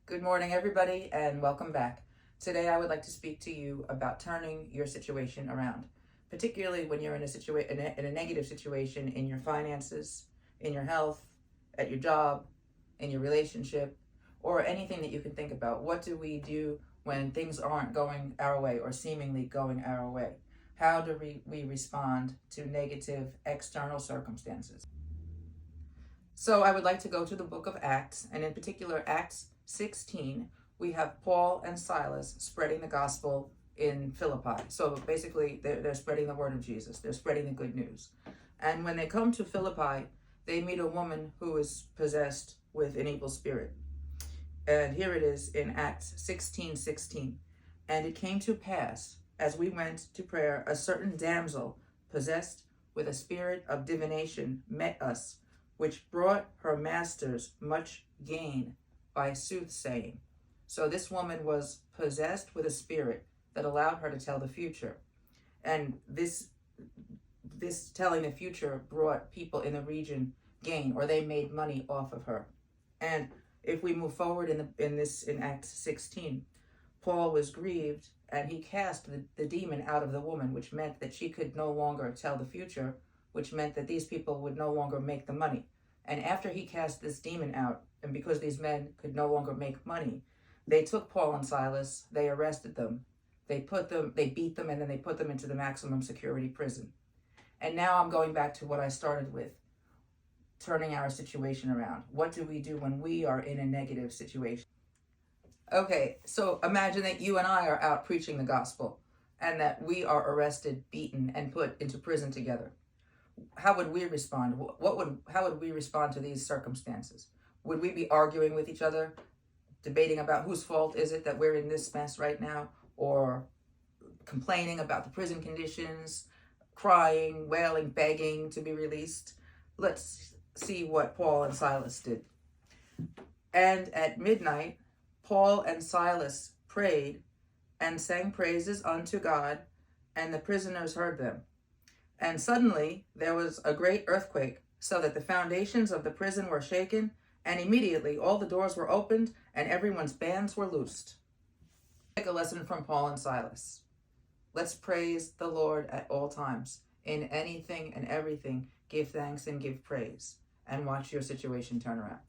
Good morning, everybody, and welcome back. Today, I would like to speak to you about turning your situation around, particularly when you're in a negative situation in your finances, in your health, at your job, in your relationship, or anything that you can think about. What do we do when things aren't going our way or seemingly going our way? How do we respond to negative external circumstances? So I would like to go to the book of Acts, and in particular, Acts 16. We have Paul and Silas spreading the gospel in Philippi. So basically, they're spreading the word of Jesus. They're spreading the good news. And when they come to Philippi, they meet a woman who is possessed with an evil spirit. And here it is in Acts 16:16. And it came to pass, as we went to prayer, a certain damsel possessed with a spirit of divination met us, which brought her masters much gain by soothsaying. So this woman was possessed with a spirit that allowed her to tell the future. And this telling the future brought people in the region gain, or they made money off of her. And if we move forward in Acts 16, Paul was grieved and he cast the demon out of the woman, which meant that she could no longer tell the future, which meant that these people would no longer make the money. And after he cast this demon out, and because these men could no longer make money, they took Paul and Silas, they arrested them, they beat them, and then they put them into the maximum security prison. And now I'm going back to what I started with, turning our situation around. What do we do when we are in a negative situation? Okay, so imagine that you and I are out preaching the gospel and that we are arrested, beaten, and put into prison together. How would we respond? How would we respond to these circumstances? Would we be arguing with each other, debating about whose fault is it that we're in this mess right now, or complaining about the prison conditions, crying, wailing, begging to be released? Let's see what Paul and Silas did. And at midnight, Paul and Silas prayed and sang praises unto God, and the prisoners heard them. And suddenly there was a great earthquake, so that the foundations of the prison were shaken, and immediately all the doors were opened, and everyone's bands were loosed. Take a lesson from Paul and Silas. Let's praise the Lord at all times. In anything and everything, give thanks and give praise, and watch your situation turn around.